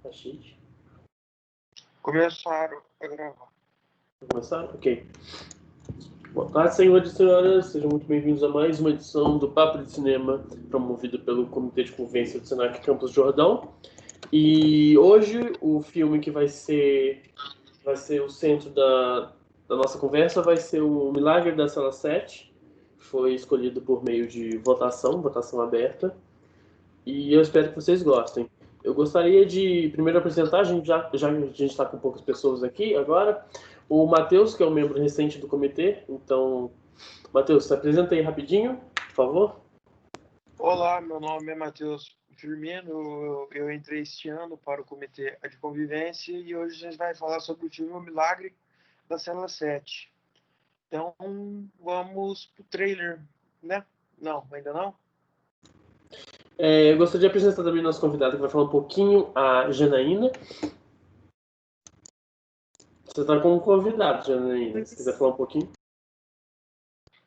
Tá chique. Começaram a gravar. Começaram? Ok. Boa tarde, senhoras e senhoras. Sejam muito bem-vindos a mais uma edição do Papo de Cinema, promovido pelo Comitê de Convivência do Senac Campus Jordão. E hoje o filme que vai ser o centro da nossa conversa vai ser o Milagre da Cela 7. Foi escolhido por meio de votação aberta. E eu espero que vocês gostem. Eu gostaria de primeiro apresentar, já a gente está com poucas pessoas aqui agora, o Matheus, que é um membro recente do comitê. Então, Matheus, se apresenta aí rapidinho, por favor. Olá, meu nome é Matheus Firmino. Eu entrei este ano para o Comitê de Convivência e hoje a gente vai falar sobre o filme O Milagre da Cela 7. Então, vamos pro trailer, né? Não, ainda não? Eu gostaria de apresentar também nosso convidado, que vai falar um pouquinho, a Janaína. Você está como convidado, Janaína, se quiser falar um pouquinho.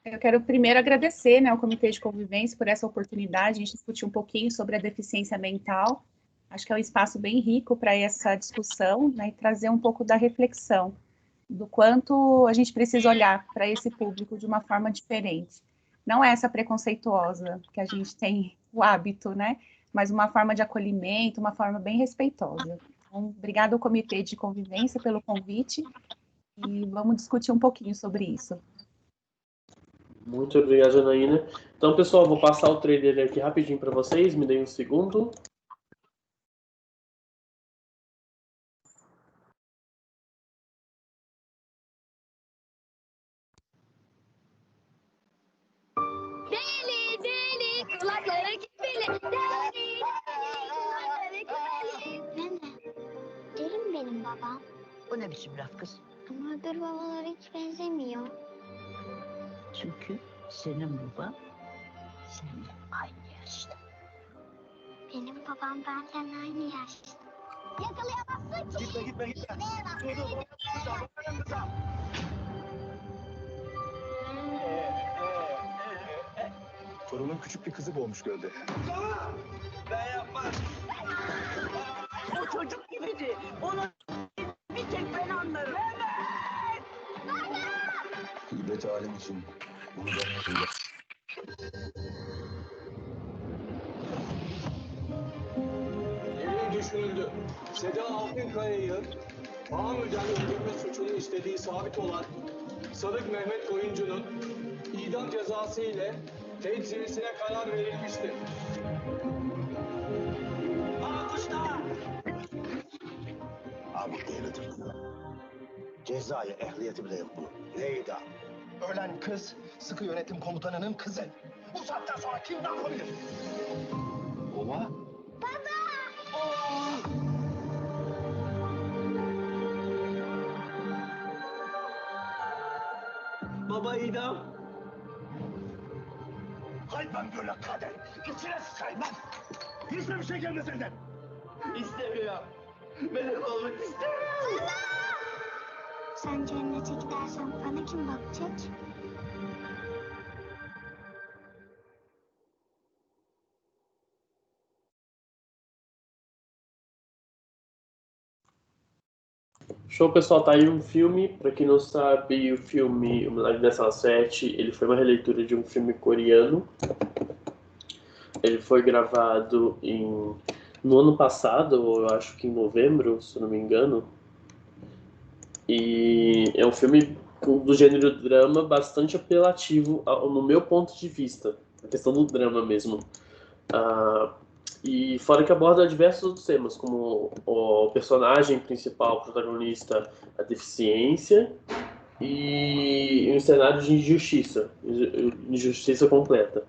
Eu quero primeiro agradecer, ao Comitê de Convivência por essa oportunidade, a gente discutir um pouquinho sobre a deficiência mental. Acho que é um espaço bem rico para essa discussão, e trazer um pouco da reflexão do quanto a gente precisa olhar para esse público de uma forma diferente. Não é essa preconceituosa que a gente tem o hábito, mas uma forma de acolhimento, uma forma bem respeitosa. Então, obrigada ao Comitê de Convivência pelo convite e vamos discutir um pouquinho sobre isso. Muito obrigado, Janaína. Então, pessoal, vou passar o trailer aqui rapidinho para vocês. Me deem um segundo. Deli, kulakları küpeli. Deli, kulakları küpeli. Nene, deli mi benim babam? O ne biçim laf kız? Ama öbür babalara hiç benzemiyor. Çünkü senin baban seninle aynı yaşta. Benim babam benden aynı yaşta. Yakalayamazsın ki. Gitme. Dur. Torunun küçük bir kızı boğmuş gölde. Ben yapmam. O çocuk gibiydi. Onu bir tek ben anlarım. İbret alem için bunu da yapayım. 50 düşünüldü. Seda Altınkaya'yı Mahmud'dan öldürme suçunu işlediği sabit olan Sadık Mehmet Koyuncu'nun idam cezası ile tecrübesine karar verilmiştir. Alkışlar! Abi devletim. Cezaya ehliyeti bile yok bu. Leyda. Ölen kız sıkı yönetim komutanının kızı. Bu saatten sonra kim ne yapabilir? Baba. Baba idam. Hay ben böyle kader. İçine sıçayım lan. Hiçbir bir şey gelmez elinden. İstemiyorum. Melek olmak istemiyorum. Sen cennete gidersen bana kim bakacak? Show, pessoal, tá aí um filme. Para quem não sabe, o filme O Milagre da Cela 7, ele foi uma releitura de um filme coreano. Ele foi gravado no ano passado, eu acho que em novembro, se não me engano. E é um filme do gênero drama bastante apelativo no meu ponto de vista. A questão do drama mesmo. E fora que aborda diversos outros temas, como o personagem principal, o protagonista, a deficiência e um cenário de injustiça completa.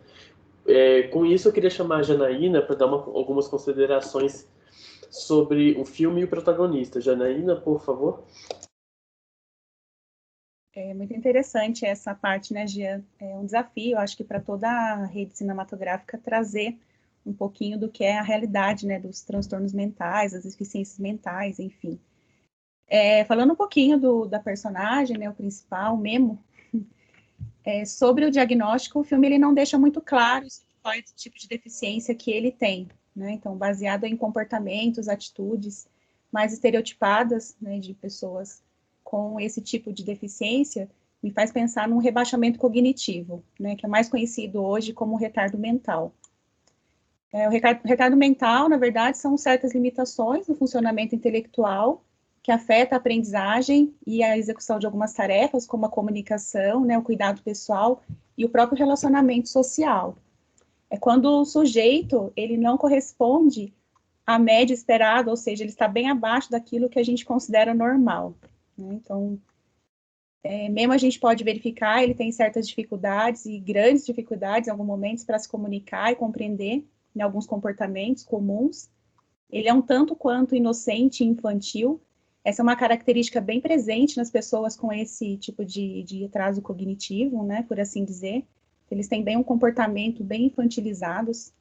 Com isso, eu queria chamar a Janaína para dar algumas considerações sobre o filme e o protagonista. Janaína, por favor. É muito interessante essa parte, Gian? É um desafio, acho que para toda a rede cinematográfica trazer um pouquinho do que é a realidade, dos transtornos mentais, das deficiências mentais, enfim. Falando um pouquinho da personagem, o principal, o Memo, sobre o diagnóstico, o filme ele não deixa muito claro qual é o tipo de deficiência que ele tem, Então, baseado em comportamentos, atitudes, mais estereotipadas, né, de pessoas com esse tipo de deficiência, me faz pensar num rebaixamento cognitivo, né, que é mais conhecido hoje como retardo mental. O retardo mental, na verdade, são certas limitações no funcionamento intelectual que afeta a aprendizagem e a execução de algumas tarefas, como a comunicação, né, o cuidado pessoal e o próprio relacionamento social. É quando o sujeito ele não corresponde à média esperada, ou seja, ele está bem abaixo daquilo que a gente considera normal, né? Então, mesmo a gente pode verificar, ele tem certas dificuldades e grandes dificuldades em alguns momentos para se comunicar e compreender em alguns comportamentos comuns. Ele é um tanto quanto inocente e infantil. Essa é uma característica bem presente nas pessoas com esse tipo de atraso cognitivo, né, por assim dizer. Eles têm bem um comportamento bem infantilizados.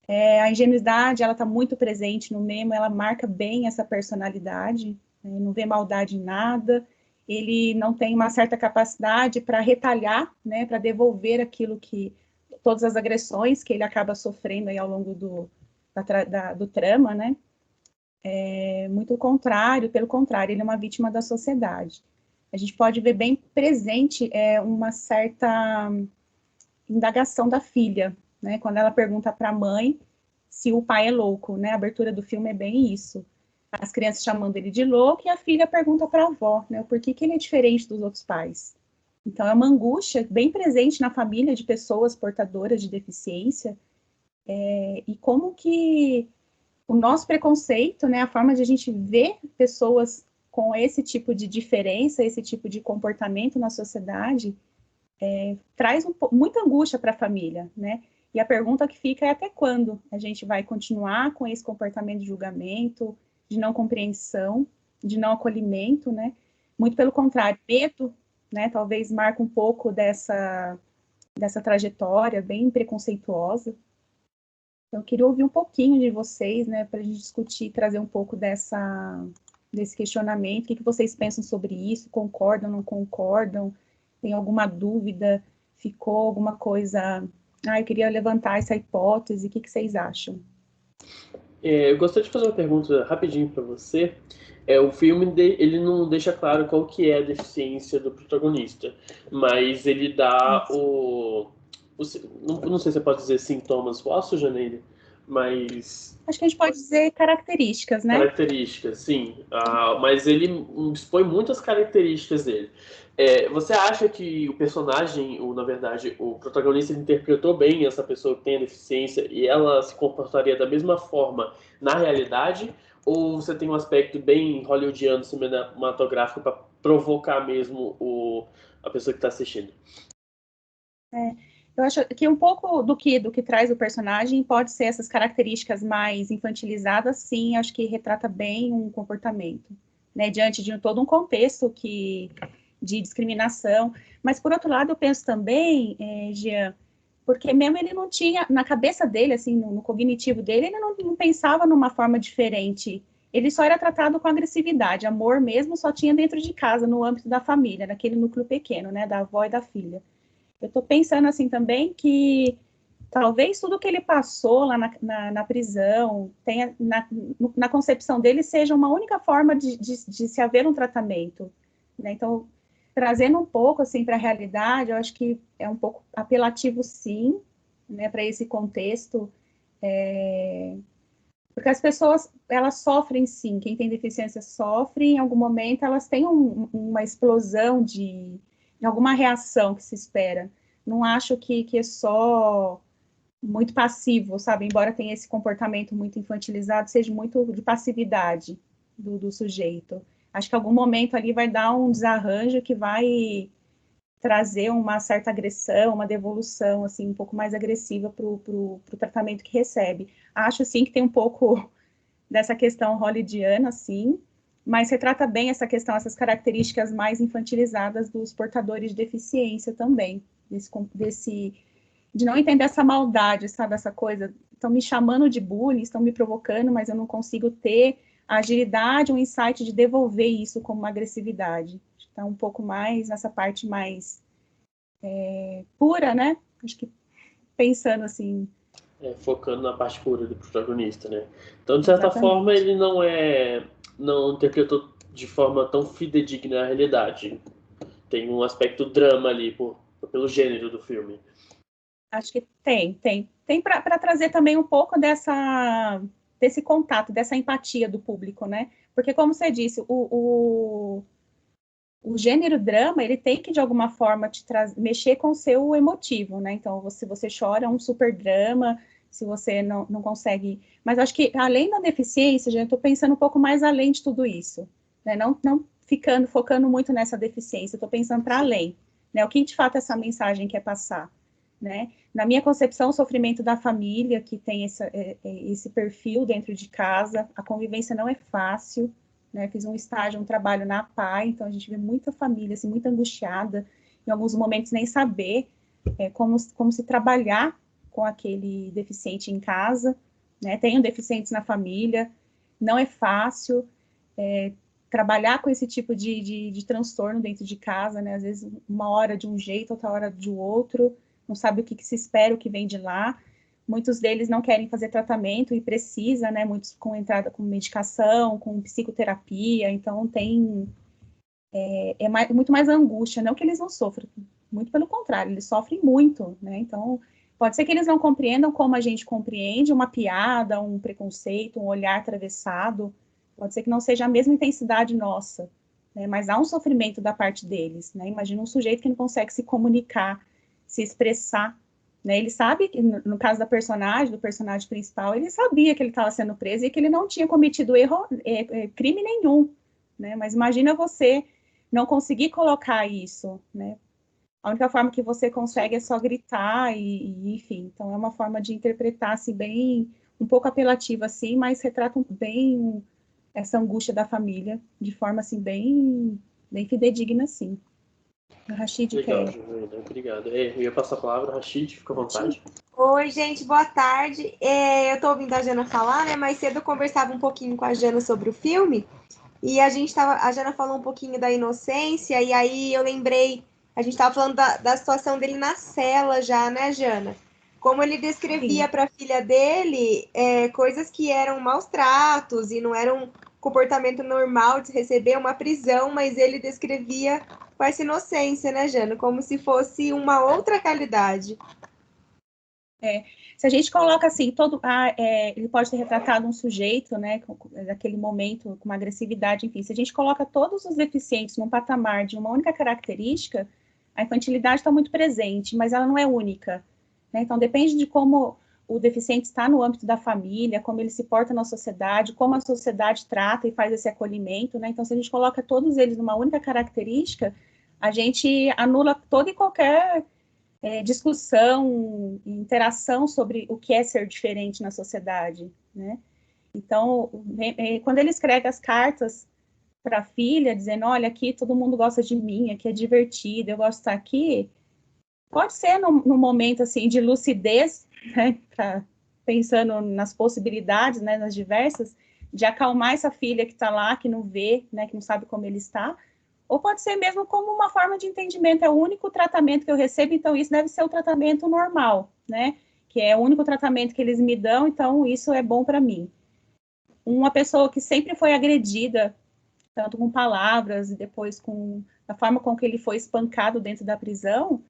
A ingenuidade, ela está muito presente no Memo, ela marca bem essa personalidade, né, não vê maldade em nada, ele não tem uma certa capacidade para retalhar, né, para devolver aquilo que, todas as agressões que ele acaba sofrendo aí ao longo do trama, né, muito contrário, pelo contrário, ele é uma vítima da sociedade. A gente pode ver bem presente uma certa indagação da filha, né, quando ela pergunta para a mãe se o pai é louco, né, a abertura do filme é bem isso. As crianças chamando ele de louco e a filha pergunta para a avó, né, por que ele é diferente dos outros pais. Então, é uma angústia bem presente na família de pessoas portadoras de deficiência, e como que o nosso preconceito, né, a forma de a gente ver pessoas com esse tipo de diferença, esse tipo de comportamento na sociedade, traz muita angústia para a família, né? E a pergunta que fica é até quando a gente vai continuar com esse comportamento de julgamento, de não compreensão, de não acolhimento, né? Muito pelo contrário, medo, né? Talvez marque um pouco dessa trajetória bem preconceituosa. Então, eu queria ouvir um pouquinho de vocês, né? Para a gente discutir, trazer um pouco desse questionamento. O que vocês pensam sobre isso? Concordam, não concordam? Tem alguma dúvida? Ficou alguma coisa... eu queria levantar essa hipótese. O que vocês acham? Eu gostaria de fazer uma pergunta rapidinho para você. O filme ele não deixa claro qual que é a deficiência do protagonista, mas ele dá não sei se você pode dizer sintomas, posso, Janeide? Mas... Acho que a gente pode dizer características, né? Características, sim. Mas ele expõe muitas características dele. Você acha que o personagem, ou na verdade, o protagonista interpretou bem essa pessoa que tem a deficiência e ela se comportaria da mesma forma na realidade? Ou você tem um aspecto bem hollywoodiano, cinematográfico, para provocar mesmo a pessoa que está assistindo? Eu acho que um pouco do que traz o personagem pode ser essas características mais infantilizadas, sim, acho que retrata bem um comportamento, né, diante de todo um contexto de discriminação. Mas, por outro lado, eu penso também, Jean, porque mesmo ele não tinha, na cabeça dele, assim, no cognitivo dele, ele não pensava numa forma diferente. Ele só era tratado com agressividade. Amor mesmo só tinha dentro de casa, no âmbito da família, naquele núcleo pequeno, né, da avó e da filha. Eu estou pensando assim também que talvez tudo que ele passou lá na prisão, tenha, na concepção dele, seja uma única forma de se haver um tratamento, né? Então, trazendo um pouco assim para a realidade, eu acho que é um pouco apelativo, sim, né, para esse contexto, porque as pessoas, elas sofrem, sim, quem tem deficiência sofre, em algum momento elas têm uma explosão de alguma reação que se espera. Não acho que é só muito passivo, sabe? Embora tenha esse comportamento muito infantilizado, seja muito de passividade do sujeito. Acho que em algum momento ali vai dar um desarranjo que vai trazer uma certa agressão, uma devolução, assim, um pouco mais agressiva para o tratamento que recebe. Acho, sim, que tem um pouco dessa questão hollywoodiana, sim, mas retrata bem essa questão, essas características mais infantilizadas dos portadores de deficiência também, de não entender essa maldade, sabe, essa coisa, estão me chamando de bullying, estão me provocando, mas eu não consigo ter a agilidade, um insight de devolver isso como uma agressividade. Está um pouco mais nessa parte mais pura, né? Acho que pensando assim... Focando na parte pura do protagonista, né? Então, de certa forma, ele não é não interpretou de forma tão fidedigna a realidade. Tem um aspecto drama ali pelo gênero do filme. Acho que tem para trazer também um pouco desse contato, dessa empatia do público, né? Porque, como você disse, o gênero drama, ele tem que, de alguma forma, mexer com o seu emotivo, né? Então, se você chora, é um super drama, se você não consegue... Mas acho que, além da deficiência, já estou pensando um pouco mais além de tudo isso, né? Não focando muito nessa deficiência, estou pensando para além, né? O que, de fato, essa mensagem quer passar, né? Na minha concepção, o sofrimento da família, que tem esse perfil dentro de casa, a convivência não é fácil, né? Fiz um estágio, um trabalho na APAE, então a gente vê muita família, assim, muito angustiada, em alguns momentos nem saber como se trabalhar com aquele deficiente em casa, né? Tenho deficientes na família, não é fácil trabalhar com esse tipo de transtorno dentro de casa, né? Às vezes uma hora de um jeito, outra hora de outro, não sabe o que se espera, o que vem de lá. Muitos deles não querem fazer tratamento e precisa, né? Muitos com entrada com medicação, com psicoterapia, então muito mais angústia. Não que eles não sofram, muito pelo contrário, eles sofrem muito, né? Então, pode ser que eles não compreendam como a gente compreende uma piada, um preconceito, um olhar atravessado, pode ser que não seja a mesma intensidade nossa, né? Mas há um sofrimento da parte deles, né? Imagina um sujeito que não consegue se comunicar, se expressar, né? Ele sabe que, no caso do personagem principal, ele sabia que ele estava sendo preso e que ele não tinha cometido crime nenhum, né? Mas imagina você não conseguir colocar isso, né? A única forma que você consegue é só gritar enfim. Então, é uma forma de interpretar, assim, bem, um pouco apelativa, assim, mas retrata bem essa angústia da família, de forma, assim, bem fidedigna, assim. Rashid, Legal, Juliana, obrigado. Eu ia passar a palavra, Rashid, fica à vontade. Oi, gente, boa tarde. Eu tô ouvindo a Jana falar, né? Mais cedo eu conversava um pouquinho com a Jana sobre o filme, e a Jana falou um pouquinho da inocência, e aí eu lembrei, a gente estava falando da situação dele na cela já, né, Jana? Como ele descrevia para a filha dele coisas que eram maus tratos e não eram comportamento normal de receber uma prisão, mas ele descrevia com essa inocência, né, Jana? Como se fosse uma outra realidade. Se a gente coloca assim, ele pode ter retratado um sujeito, né, naquele momento, com uma agressividade, enfim, se a gente coloca todos os deficientes num patamar de uma única característica, a infantilidade está muito presente, mas ela não é única, né? Então, depende de como o deficiente está no âmbito da família, como ele se porta na sociedade, como a sociedade trata e faz esse acolhimento, né? Então, se a gente coloca todos eles numa única característica, a gente anula toda e qualquer discussão, interação sobre o que é ser diferente na sociedade, né? Então, quando ele escreve as cartas para a filha, dizendo, olha, aqui todo mundo gosta de mim, aqui é divertido, eu gosto de estar aqui, pode ser num momento, assim, de lucidez, né, pensando nas possibilidades, né, nas diversas, de acalmar essa filha que está lá, que não vê, né, que não sabe como ele está, ou pode ser mesmo como uma forma de entendimento, é o único tratamento que eu recebo, então isso deve ser o tratamento normal, né? Que é o único tratamento que eles me dão, então isso é bom para mim. Uma pessoa que sempre foi agredida, tanto com palavras e depois com a forma com que ele foi espancado dentro da prisão,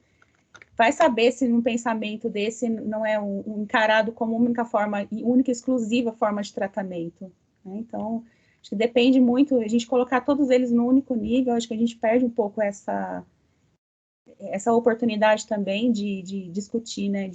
vai saber se um pensamento desse não é encarado como única e exclusiva forma de tratamento, né? Então, acho que depende muito, a gente colocar todos eles no único nível, acho que a gente perde um pouco essa oportunidade também de discutir, né,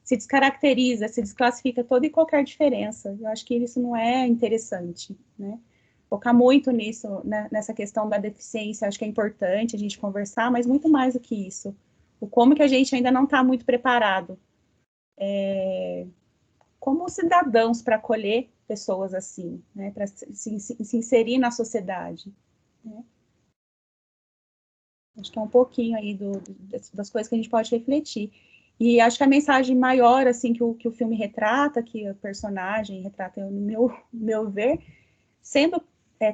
se descaracteriza, se desclassifica toda e qualquer diferença. Eu acho que isso não é interessante, né? Focar muito nisso, né, nessa questão da deficiência, acho que é importante a gente conversar, mas muito mais do que isso. O como que a gente ainda não está muito preparado como cidadãos para acolher pessoas assim, né, para se inserir na sociedade, né? Acho que é um pouquinho aí das coisas que a gente pode refletir. E acho que a mensagem maior, assim, que o filme retrata, que o personagem retrata, no meu ver, sendo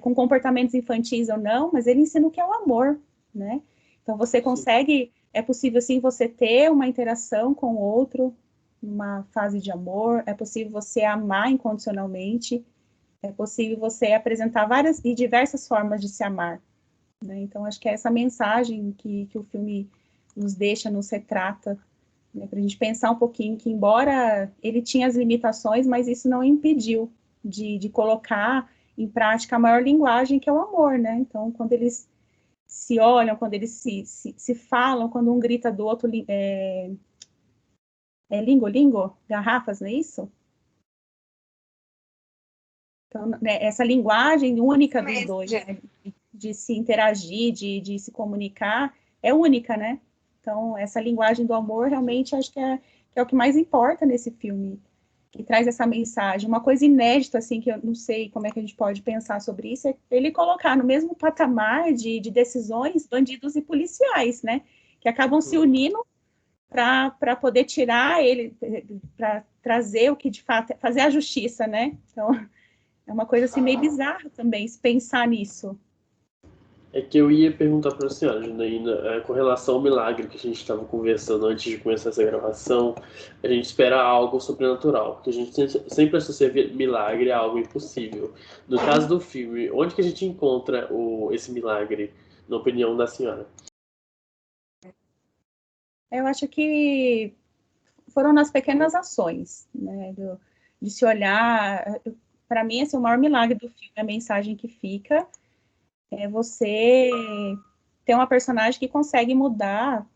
com comportamentos infantis ou não, mas ele ensina o que é o amor, né? Então, você consegue, é possível, sim, você ter uma interação com o outro, numa fase de amor, é possível você amar incondicionalmente, é possível você apresentar várias e diversas formas de se amar, né? Então, acho que é essa mensagem que o filme nos deixa, nos retrata, né, para a gente pensar um pouquinho que, embora ele tinha as limitações, mas isso não impediu de colocar em prática a maior linguagem, que é o amor, né? Então, quando eles se olham, quando eles se falam, quando um grita do outro, lingo, garrafas, não é isso? Então, né, essa linguagem única dos dois, né, de se interagir, de se comunicar, é única, né? Então, essa linguagem do amor, realmente, acho que é o que mais importa nesse filme, que traz essa mensagem. Uma coisa inédita, assim, que eu não sei como é que a gente pode pensar sobre isso, é ele colocar no mesmo patamar de decisões bandidos e policiais, né? Que acabam se unindo para poder tirar ele, para trazer o que de fato, fazer a justiça, né? Então, é uma coisa assim meio bizarra também, se pensar nisso. É que eu ia perguntar para a senhora, Janaína, com relação ao milagre que a gente estava conversando antes de começar essa gravação, a gente espera algo sobrenatural, porque a gente sempre associa milagre a algo impossível. No caso do filme, onde que a gente encontra esse milagre, na opinião da senhora? Eu acho que foram nas pequenas ações, né, de se olhar. Para mim, esse é o maior milagre do filme, a mensagem que fica é você ter uma personagem que consegue mudar.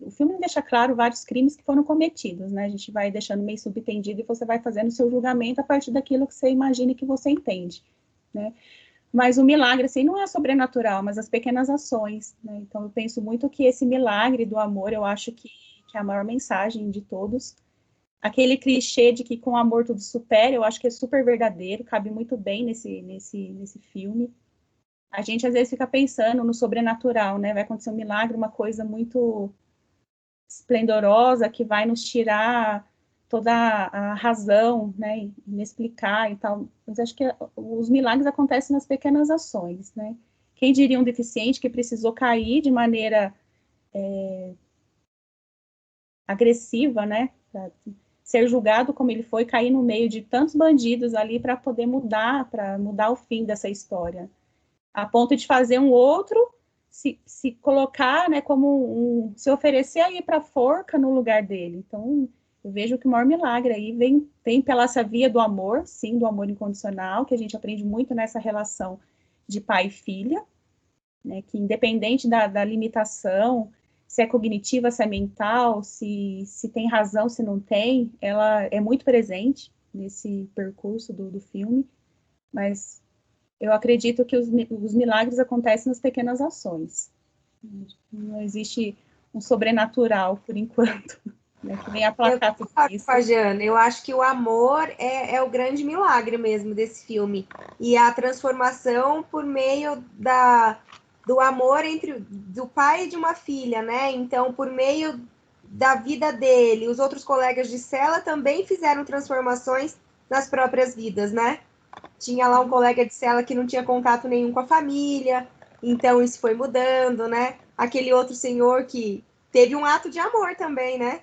O filme deixa claro vários crimes que foram cometidos, né? A gente vai deixando meio subentendido e você vai fazendo o seu julgamento a partir daquilo que você imagina e que você entende, né? Mas o milagre, assim, não é sobrenatural, mas as pequenas ações, né? Então, eu penso muito que esse milagre do amor, eu acho que é a maior mensagem de todos. Aquele clichê de que com o amor tudo supera, eu acho que é super verdadeiro, cabe muito bem nesse filme. A gente, às vezes, fica pensando no sobrenatural, né? Vai acontecer um milagre, uma coisa muito esplendorosa que vai nos tirar toda a razão, né? Inexplicar e tal. Mas acho que os milagres acontecem nas pequenas ações, né? Quem diria um deficiente que precisou cair de maneira agressiva, né? Pra ser julgado como ele foi, cair no meio de tantos bandidos ali para poder para mudar o fim dessa história. A ponto de fazer um outro se colocar, né, como se oferecer aí para a forca no lugar dele. Então, eu vejo que o maior milagre aí vem pela essa via do amor, sim, do amor incondicional, que a gente aprende muito nessa relação de pai e filha, né, que independente da limitação, se é cognitiva, se é mental, se tem razão, se não tem, ela é muito presente nesse percurso do filme, mas eu acredito que os milagres acontecem nas pequenas ações. Não existe um sobrenatural, por enquanto, né, que venha aplacar tudo isso. Jana, eu acho que o amor é o grande milagre mesmo desse filme. E a transformação por meio do amor do pai e de uma filha, né? Então, por meio da vida dele, os outros colegas de cela também fizeram transformações nas próprias vidas, né? Tinha lá um colega de cela que não tinha contato nenhum com a família, então isso foi mudando, né? Aquele outro senhor que teve um ato de amor também, né?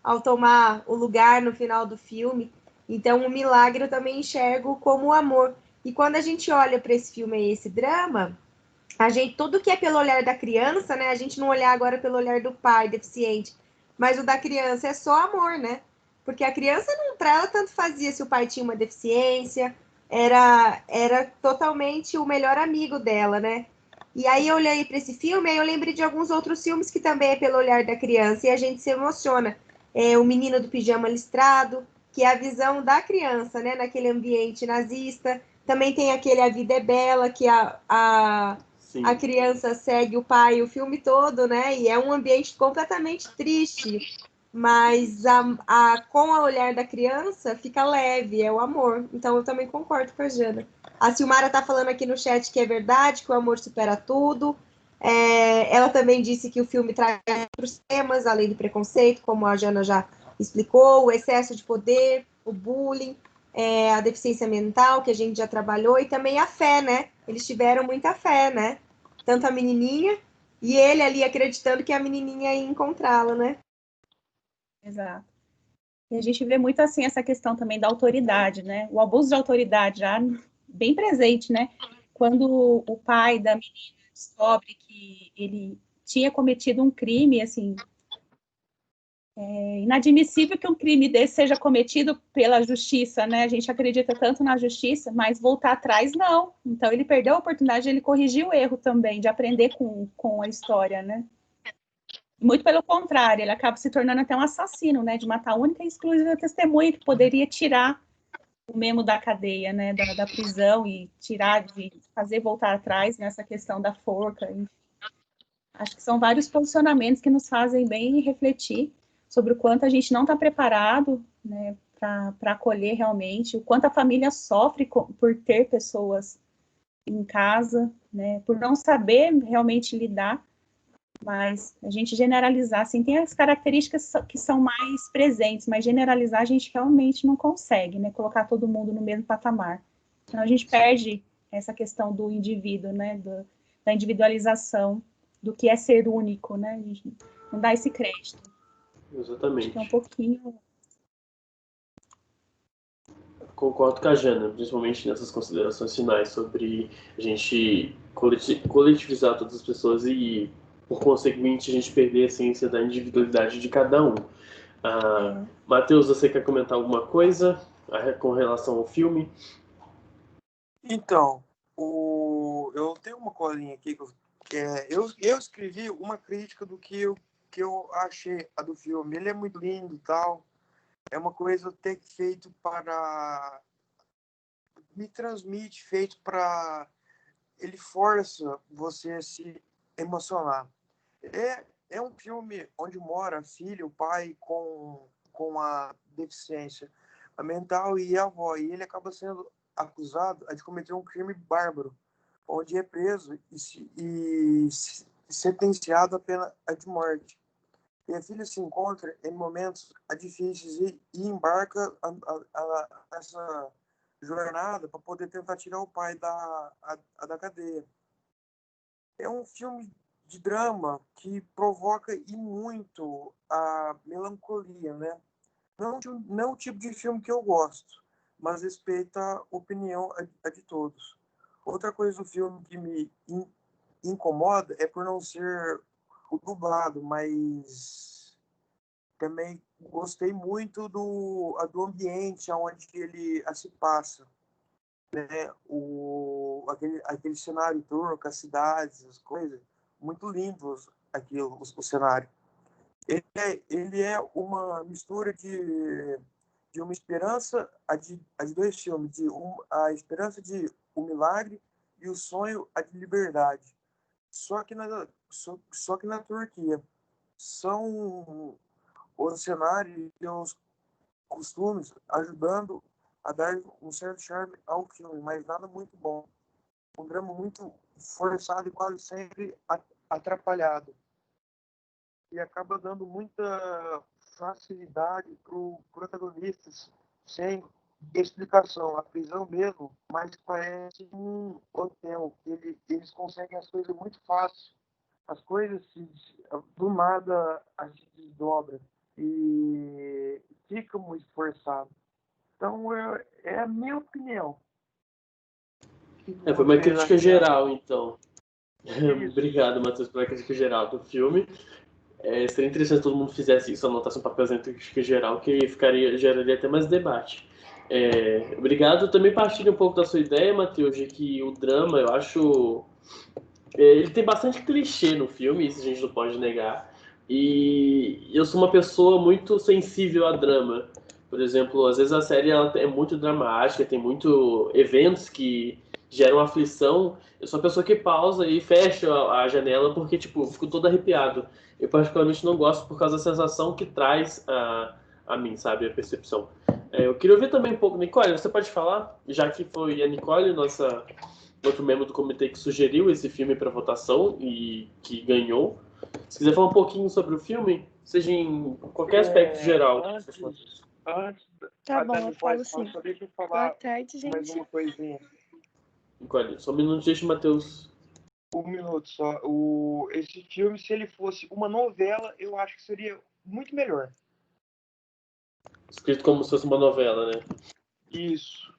Ao tomar o lugar no final do filme. Então, o milagre eu também enxergo como o amor. E quando a gente olha para esse filme e esse drama, tudo que é pelo olhar da criança, né? A gente não olhar agora pelo olhar do pai deficiente, mas o da criança é só amor, né? Porque a criança, para ela, tanto fazia se o pai tinha uma deficiência, era totalmente o melhor amigo dela, né? E aí eu olhei para esse filme, aí eu lembrei de alguns outros filmes que também é pelo olhar da criança, e a gente se emociona. O Menino do Pijama Listrado, que é a visão da criança, né? Naquele ambiente nazista. Também tem aquele A Vida é Bela, que a criança segue o pai o filme todo, né? E é um ambiente completamente triste. Mas com o olhar da criança fica leve, é o amor. Então eu também concordo com a Jana. A Silmara tá falando aqui no chat que é verdade, que o amor supera tudo. Ela também disse que o filme traz outros temas, além do preconceito, como a Jana já explicou, o excesso de poder, o bullying, a deficiência mental, que a gente já trabalhou, e também a fé, né? Eles tiveram muita fé, né? Tanto a menininha, e ele ali acreditando que a menininha ia encontrá-la, né? Exato. E a gente vê muito assim essa questão também da autoridade, né? O abuso de autoridade já bem presente, né? Quando o pai da menina descobre que ele tinha cometido um crime, assim, é inadmissível que um crime desse seja cometido pela justiça, né? A gente acredita tanto na justiça, mas voltar atrás, não. Então, ele perdeu a oportunidade de ele corrigir o erro também, de aprender com a história, né? Muito pelo contrário, ele acaba se tornando até um assassino, né? De matar a única e exclusiva testemunha que poderia tirar o Memo da cadeia, né? Da prisão e tirar, de fazer voltar atrás nessa questão da forca. Acho que são vários posicionamentos que nos fazem bem refletir sobre o quanto a gente não está preparado, né, para acolher realmente, o quanto a família sofre por ter pessoas em casa, né, por não saber realmente lidar, mas a gente generalizar, assim, tem as características que são mais presentes, mas generalizar a gente realmente não consegue, né, colocar todo mundo no mesmo patamar. Então a gente perde essa questão do indivíduo, né, da individualização, do que é ser único, né, a gente não dá esse crédito. Exatamente. Acho que é um pouquinho... Concordo com a Jana, principalmente nessas considerações finais sobre a gente coletivizar todas as pessoas e, por conseguinte, a gente perder a essência da individualidade de cada um. Matheus, você quer comentar alguma coisa com relação ao filme? Então, eu tenho uma colinha aqui eu escrevi uma crítica do que eu achei do filme. Ele é muito lindo e tal. É uma coisa até feito para... Me transmite, feito para... Ele força você a se emocionar. É um filme onde mora a filha, o pai com a deficiência mental e a avó. E ele acaba sendo acusado de cometer um crime bárbaro, onde é preso e sentenciado à pena de morte. E a filha se encontra em momentos difíceis e embarca nessa jornada para poder tentar tirar o pai da cadeia. É um filme de drama que provoca e muito a melancolia, né? Não o tipo de filme que eu gosto, mas respeita a opinião de todos. Outra coisa do filme que me incomoda é por não ser o dublado, mas também gostei muito do ambiente onde ele se passa, né? Aquele cenário turco, as cidades, as coisas, muito lindos aquilo, o cenário. Ele é uma mistura de uma esperança, de dois filmes, a esperança de um milagre e o sonho de liberdade. Só que na Turquia são os cenários e os costumes ajudando a dar um certo charme ao filme, mas nada muito bom. Um drama muito forçado e quase sempre atrapalhado. E acaba dando muita facilidade para os protagonistas sem explicação. A prisão mesmo, mas parece um hotel. Eles conseguem as coisas muito fácil. As coisas do nada se desdobram e fica muito forçado. Então, é a minha opinião. Foi uma crítica geral, então. Obrigado, Matheus, pela crítica geral do filme. Seria interessante se todo mundo fizesse isso, anotasse um papelzinho de crítica geral, que geraria até mais debate. Obrigado. Eu também partilho um pouco da sua ideia, Matheus, de que o drama, eu acho... ele tem bastante clichê no filme, isso a gente não pode negar. E eu sou uma pessoa muito sensível a drama. Por exemplo, às vezes a série ela é muito dramática, tem muito eventos que geram aflição. Eu sou uma pessoa que pausa e fecha a janela porque, tipo, eu fico todo arrepiado. Eu particularmente não gosto por causa da sensação que traz a mim, sabe? A percepção. Eu queria ouvir também um pouco, Nicole, você pode falar? Já que foi a Nicole, nossa outro membro do comitê que sugeriu esse filme para votação e que ganhou. Se quiser falar um pouquinho sobre o filme, seja em qualquer aspecto geral. Antes Tá bom, eu falo sim. só deixa eu Boa falar tarde, mais gente. uma coisinha. Nicole, só um minuto, deixa o Matheus. Um minuto só. Esse filme, se ele fosse uma novela, eu acho que seria muito melhor. Escrito como se fosse uma novela, né? Isso.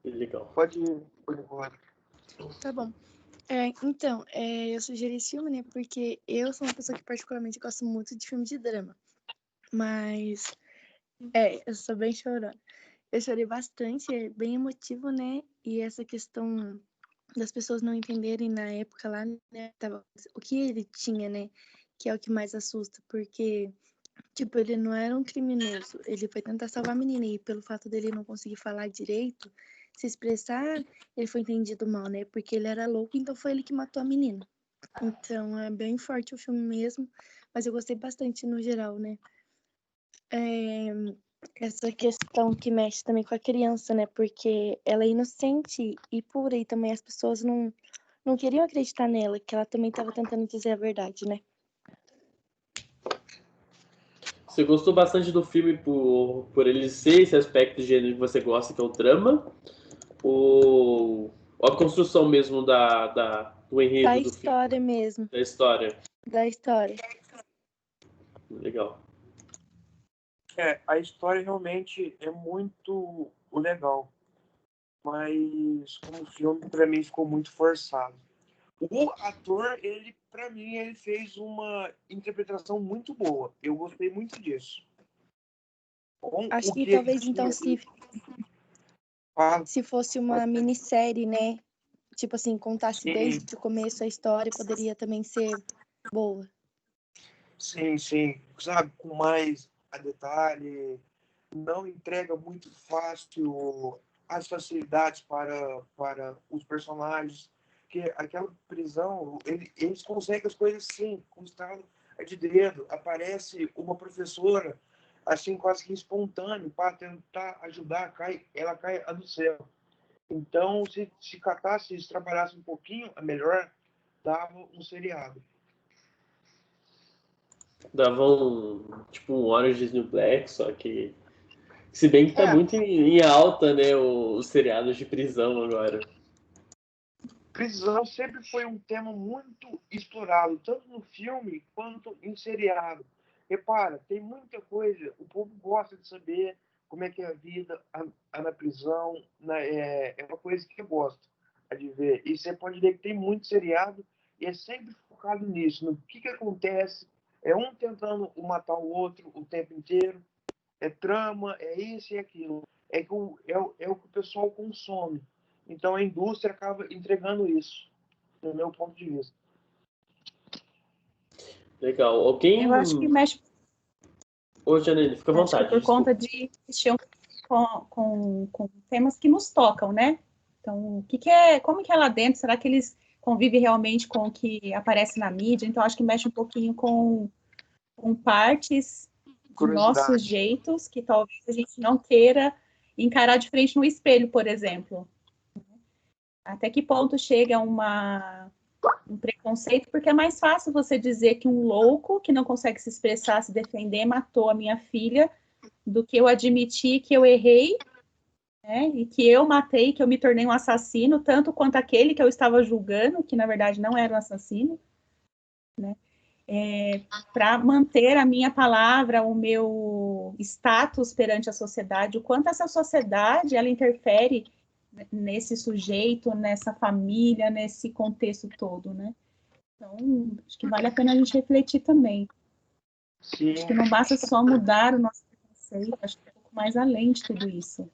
Legal. Pode ir embora. Tá bom. Então, eu sugeri esse filme, né? Porque eu sou uma pessoa que particularmente gosto muito de filme de drama. Mas, eu sou bem chorona. Eu chorei bastante, é bem emotivo, né? E essa questão das pessoas não entenderem na época lá, né? O que ele tinha, né? Que é o que mais assusta, porque, tipo, ele não era um criminoso. Ele foi tentar salvar a menina e pelo fato dele não conseguir falar direito, se expressar, ele foi entendido mal, né? Porque ele era louco, então foi ele que matou a menina. Então é bem forte o filme mesmo, mas eu gostei bastante no geral, né? Essa questão que mexe também com a criança, né? Porque ela é inocente e pura e também as pessoas não queriam acreditar nela, que ela também estava tentando dizer a verdade, né? Você gostou bastante do filme por ele ser esse aspecto de gênero que você gosta, que é o drama? Ou a construção mesmo do enredo Da do filme? história mesmo. Da história. Da história. Legal. A história realmente é muito legal, mas como filme, para mim, ficou muito forçado. O ator, para mim, ele fez uma interpretação muito boa. Eu gostei muito disso. Acho que talvez, então, se fosse uma minissérie, né? Tipo assim, contasse desde o começo a história, poderia também ser boa. Sim, sim. Sabe, com mais a detalhe, não entrega muito fácil as facilidades para os personagens, que aquela prisão, eles conseguem as coisas sim, com estalo de dedo. Aparece uma professora, assim, quase que espontâneo, para tentar ajudar, ela cai do céu. Então, se catasse, se trabalhasse um pouquinho, a melhor, dava um seriado. Dava tipo um Orange is the New Black, só que se bem que tá muito em alta, né, os seriados de prisão agora. Prisão sempre foi um tema muito explorado, tanto no filme quanto em seriado. Repara, tem muita coisa, o povo gosta de saber como é que é a vida na prisão, é uma coisa que eu gosto de ver. E você pode ver que tem muito seriado e é sempre focado nisso, no que acontece, é um tentando matar o outro o tempo inteiro, é trama, é isso e aquilo. É o que o pessoal consome. Então a indústria acaba entregando isso, do meu ponto de vista. Legal. Alguém. Eu acho que mexe. Ô, Janine, fica à vontade. Acho que por conta de mexer com temas que nos tocam, né? Então, como que é lá dentro? Será que eles convivem realmente com o que aparece na mídia? Então, acho que mexe um pouquinho com partes de nossos jeitos que talvez a gente não queira encarar de frente no espelho, por exemplo. Até que ponto chega um preconceito, porque é mais fácil você dizer que um louco que não consegue se expressar, se defender, matou a minha filha, do que eu admitir que eu errei, né, e que eu matei, que eu me tornei um assassino, tanto quanto aquele que eu estava julgando, que na verdade não era um assassino, né, para manter a minha palavra, o meu status perante a sociedade, o quanto essa sociedade ela interfere nesse sujeito, nessa família, nesse contexto todo, né? Então, acho que vale a pena a gente refletir também. Sim. Acho que não basta só mudar o nosso preconceito, acho que é um pouco mais além de tudo isso.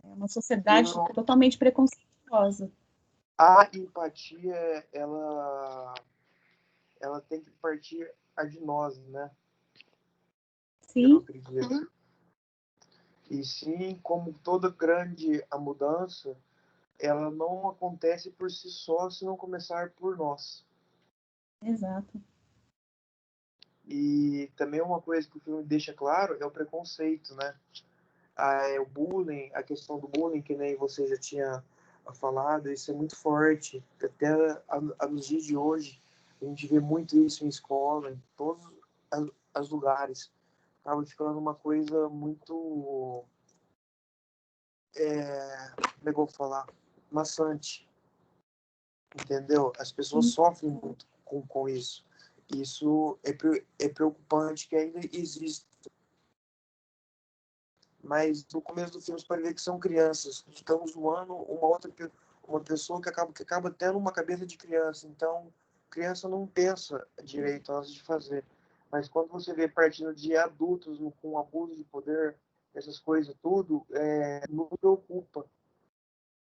É uma sociedade totalmente preconceituosa. A empatia, ela tem que partir de nós, né? Sim. Eu acredito. E sim, como toda grande mudança, ela não acontece por si só se não começar por nós. Exato. E também uma coisa que o filme deixa claro é o preconceito, né? O bullying, a questão do bullying, que nem você já tinha falado, isso é muito forte. Até nos dias de hoje, a gente vê muito isso em escola, em todos os lugares. Acaba ficando uma coisa muito... como é que eu vou falar? Maçante. Entendeu? As pessoas sofrem muito com isso. Isso é preocupante que ainda exista. Mas no começo do filme você pode ver que são crianças que estão zoando uma pessoa que acaba tendo uma cabeça de criança. Então, criança não pensa direito antes de fazer. Mas quando você vê partindo de adultos com abuso de poder, essas coisas tudo, não preocupa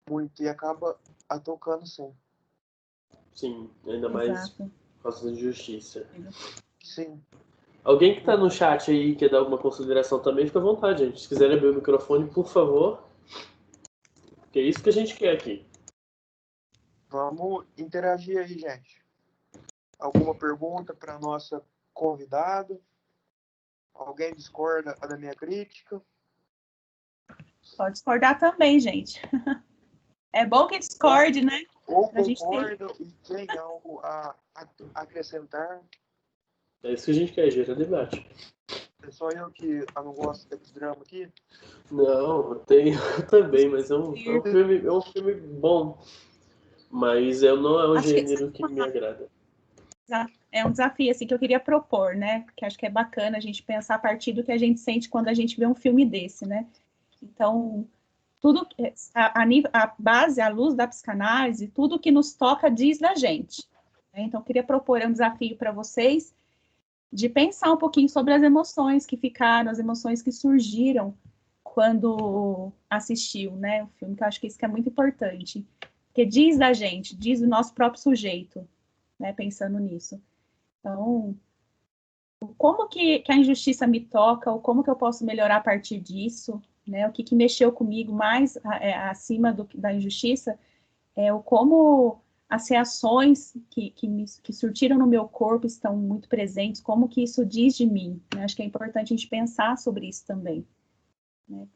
muito e acaba tocando sim. Sim, ainda mais Exato. por causa da injustiça. Sim. Alguém que tá no chat aí quer dar alguma consideração também, fica à vontade, gente. Se quiser abrir o microfone, por favor. Porque é isso que a gente quer aqui. Vamos interagir aí, gente. Alguma pergunta para nossa convidada? Alguém discorda da minha crítica? Pode discordar também, gente. É bom que discorde, né? Ou Pra gente ter. concorda e tem algo a acrescentar? É isso que a gente quer, gerar debate. É só eu que não gosto desse drama aqui? Não, eu também, mas é um filme bom. Mas não é o Acho que gênero que me agrada. é um desafio assim, que eu queria propor, né? Porque acho que é bacana a gente pensar a partir do que a gente sente quando a gente vê um filme desse, né? Então, tudo a base, a luz da psicanálise, tudo que nos toca diz da gente. Né? Então, eu queria propor um desafio para vocês de pensar um pouquinho sobre as emoções que ficaram, as emoções que surgiram quando assistiu, né? O filme, que eu acho que isso que é muito importante. Porque diz da gente, diz do nosso próprio sujeito, né? Pensando nisso. Então, como que a injustiça me toca, ou como que eu posso melhorar a partir disso, né? O que mexeu comigo mais acima da injustiça é o como as reações que surtiram no meu corpo estão muito presentes, como que isso diz de mim, né? Acho que é importante a gente pensar sobre isso também, né?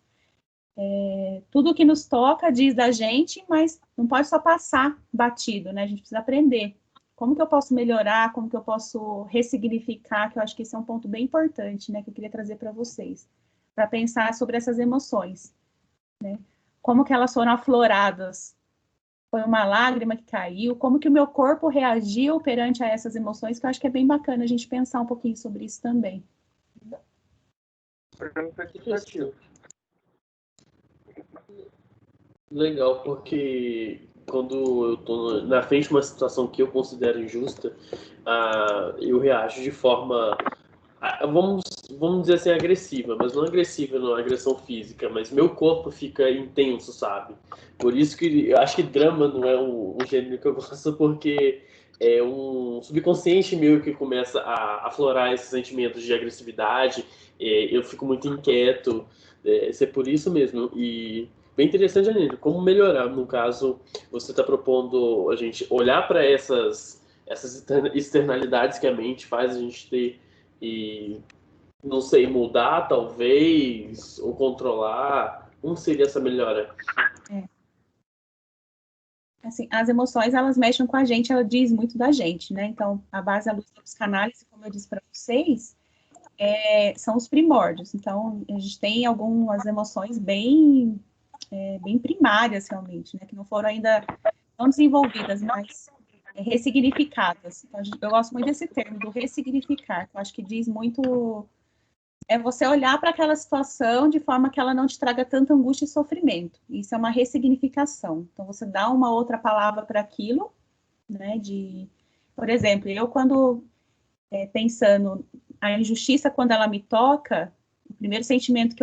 Tudo que nos toca diz da gente, mas não pode só passar batido, né? A gente precisa aprender. Como que eu posso melhorar, como que eu posso ressignificar, que eu acho que esse é um ponto bem importante, né, que eu queria trazer para vocês, para pensar sobre essas emoções, né? Como que elas foram afloradas? Foi uma lágrima que caiu? Como que o meu corpo reagiu perante a essas emoções? Que eu acho que é bem bacana a gente pensar um pouquinho sobre isso também. Legal, porque quando eu tô na frente de uma situação que eu considero injusta, eu reajo de forma, vamos dizer assim, agressiva, mas não agressiva, não agressão física, mas meu corpo fica intenso, sabe? Por isso que eu acho que drama não é um gênero que eu gosto, porque é um subconsciente meu que começa a aflorar esses sentimentos de agressividade, eu fico muito inquieto, isso é por isso mesmo, e bem interessante, Janine, como melhorar, no caso, você está propondo a gente olhar para essas externalidades que a mente faz a gente ter e, não sei, mudar talvez, ou controlar. Como seria essa melhora? Assim, as emoções, elas mexem com a gente, ela diz muito da gente, né? Então, a base da luz da psicanálise, como eu disse para vocês, são os primórdios. Então, a gente tem algumas emoções bem primárias, realmente, né? Que não foram ainda não desenvolvidas, mas ressignificadas. Então, eu gosto muito desse termo, do ressignificar, que eu acho que diz muito... É você olhar para aquela situação de forma que ela não te traga tanta angústia e sofrimento. Isso é uma ressignificação. Então, você dá uma outra palavra para aquilo, né? Por exemplo, eu quando pensando a injustiça quando ela me toca, o primeiro sentimento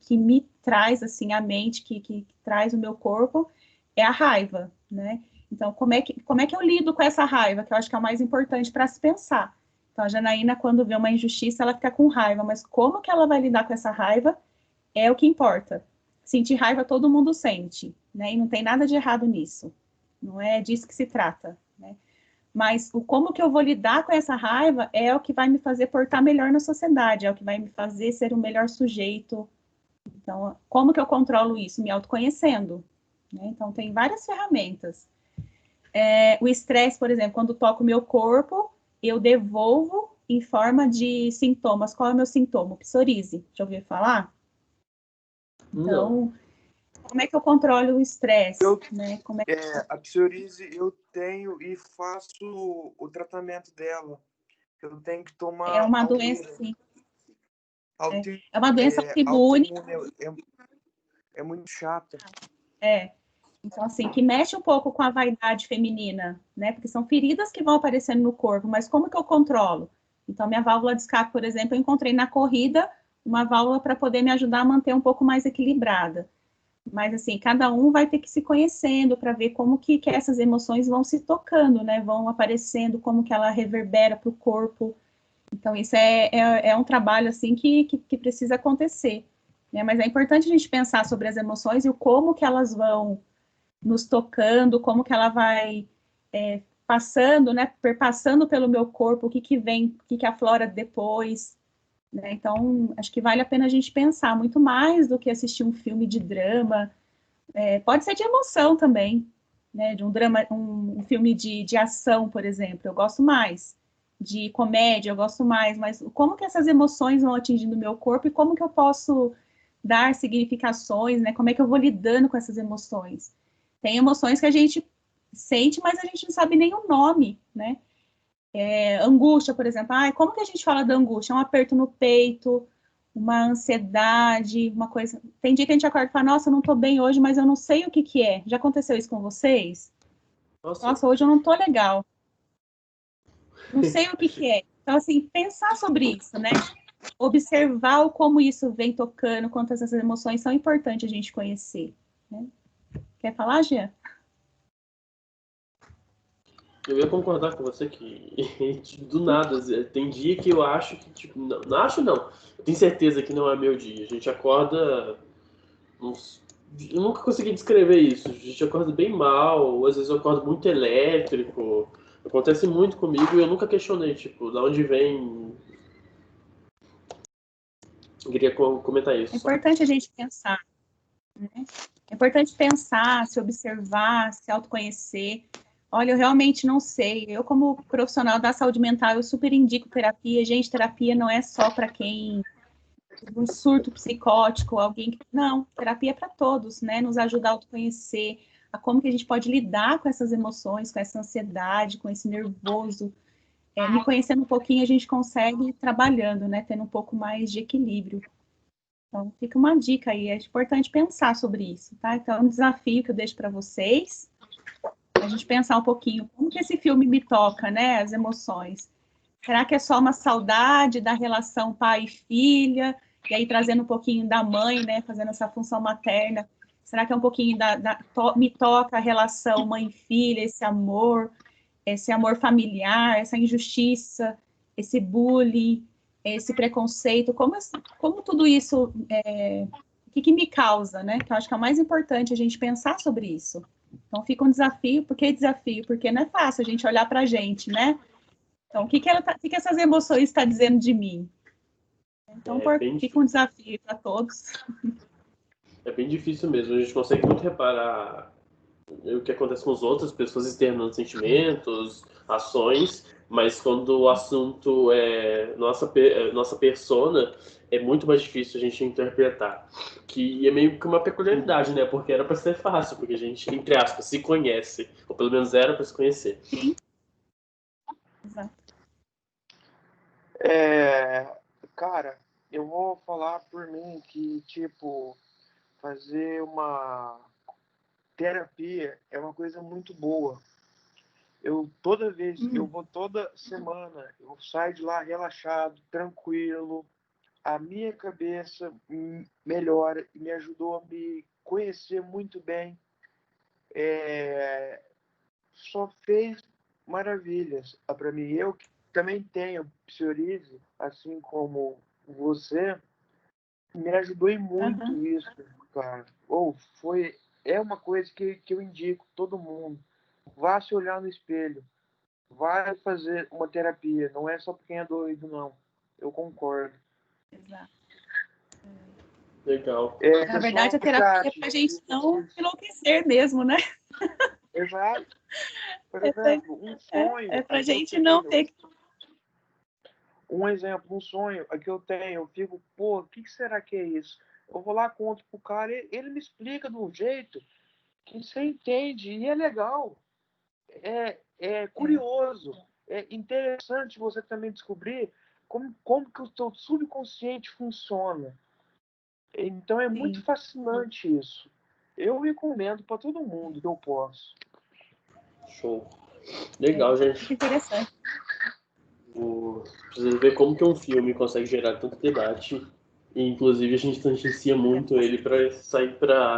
que me traz assim à mente, que traz o meu corpo, é a raiva, né? Então, como é que eu lido com essa raiva, que eu acho que é o mais importante para se pensar. Então, a Janaína, quando vê uma injustiça, ela fica com raiva, mas como que ela vai lidar com essa raiva é o que importa. Sentir raiva todo mundo sente, né? E não tem nada de errado nisso. Não é disso que se trata, né? Mas como que eu vou lidar com essa raiva é o que vai me fazer portar melhor na sociedade, é o que vai me fazer ser um melhor sujeito. Então, como que eu controlo isso? Me autoconhecendo, né? Então, tem várias ferramentas. O estresse, por exemplo, quando toco o meu corpo, eu devolvo em forma de sintomas. Qual é o meu sintoma? Psoríase. Já ouviu falar? Então, como é que eu controlo o estresse? Né? A psoríase eu tenho e faço o tratamento dela. Eu tenho que tomar É uma doença, sim. Alter, É uma doença autoimune. É muito chata. Então, assim, que mexe um pouco com a vaidade feminina, né? Porque são feridas que vão aparecendo no corpo, mas como que eu controlo? Então, minha válvula de escape, por exemplo, eu encontrei na corrida uma válvula para poder me ajudar a manter um pouco mais equilibrada. Mas, assim, cada um vai ter que se conhecendo para ver como que essas emoções vão se tocando, né? Vão aparecendo, como que ela reverbera para o corpo. Então, isso é um trabalho, assim, que precisa acontecer, né? Mas é importante a gente pensar sobre as emoções e o como que elas vão nos tocando, como que ela vai passando, né? Perpassando pelo meu corpo, o que vem, o que aflora depois, né? Então, acho que vale a pena a gente pensar muito mais do que assistir um filme de drama. Pode ser de emoção também, né? De um drama, um filme de ação, por exemplo, eu gosto mais. De comédia, eu gosto mais, mas como que essas emoções vão atingindo o meu corpo e como que eu posso dar significações, né? Como é que eu vou lidando com essas emoções? Tem emoções que a gente sente, mas a gente não sabe nem o nome, né? Angústia, por exemplo. Como que a gente fala da angústia? Um aperto no peito, uma ansiedade, uma coisa... Tem dia que a gente acorda e fala, nossa, eu não tô bem hoje, mas eu não sei o que é. Já aconteceu isso com vocês? Nossa, hoje eu não tô legal. Não sei o que é. Então, assim, pensar sobre isso, né? Observar como isso vem tocando, quantas essas emoções são importantes a gente conhecer, né? Quer falar, Jean? Eu ia concordar com você que do nada, tem dia que eu acho que, tipo, não acho não. Eu tenho certeza que não é meu dia. A gente acorda. Eu nunca consegui descrever isso. A gente acorda bem mal, às vezes eu acordo muito elétrico. Acontece muito comigo e eu nunca questionei, tipo, da onde vem. Eu queria comentar isso. É importante a gente pensar, né? É importante pensar, se observar, se autoconhecer. Olha, eu realmente não sei. Eu, como profissional da saúde mental, eu super indico terapia. Gente, terapia não é só para quem um surto psicótico, alguém que... Não, terapia é para todos, né? Nos ajuda a autoconhecer, a como que a gente pode lidar com essas emoções, com essa ansiedade, com esse nervoso. Me conhecendo um pouquinho, a gente consegue ir trabalhando, né? Tendo um pouco mais de equilíbrio. Então, fica uma dica aí, é importante pensar sobre isso, tá? Então, é um desafio que eu deixo para vocês, a gente pensar um pouquinho, como que esse filme me toca, né? As emoções. Será que é só uma saudade da relação pai e filha? E aí, trazendo um pouquinho da mãe, né? Fazendo essa função materna. Será que é um pouquinho me toca a relação mãe e filha, esse amor familiar, essa injustiça, esse bullying, esse preconceito, como tudo isso, o que me causa, né? Que eu acho que é o mais importante a gente pensar sobre isso. Então fica um desafio, por que desafio? Porque não é fácil a gente olhar para a gente, né? Então, o que essas emoções estão dizendo de mim? Então, fica um desafio para todos. É bem difícil mesmo, a gente consegue muito reparar o que acontece com as outras pessoas externando sentimentos, ações, mas quando o assunto é nossa persona, é muito mais difícil a gente interpretar. Que é meio que uma peculiaridade, né? Porque era para ser fácil, porque a gente, entre aspas, se conhece. Ou pelo menos era para se conhecer. Sim. Exato. Cara, eu vou falar por mim que, tipo, fazer uma terapia é uma coisa muito boa. Eu vou toda semana, eu saio de lá relaxado, tranquilo, a minha cabeça melhora e me ajudou a me conhecer muito bem. Só fez maravilhas para mim. Eu que também tenho psoríase, assim como você, me ajudou em muito isso, cara. É uma coisa que eu indico todo mundo. Vá se olhar no espelho. Vai fazer uma terapia. Não é só para quem é doido, não. Eu concordo. Exato. Legal. Na verdade, a terapia é para a gente não enlouquecer mesmo, né? Exato. Por exemplo, um sonho. É para a gente não ter... Um exemplo, um sonho que eu tenho, eu fico, pô, o que será que é isso? Eu vou lá, conto pro cara, ele me explica de um jeito que você entende, e é legal. É curioso. é interessante você também descobrir como que o seu subconsciente funciona. Então é muito fascinante isso. Eu recomendo para todo mundo que eu posso. Show. Legal, gente. Muito interessante. Precisa ver como que um filme consegue gerar tanto debate. E, inclusive, a gente tangencia muito ele para sair para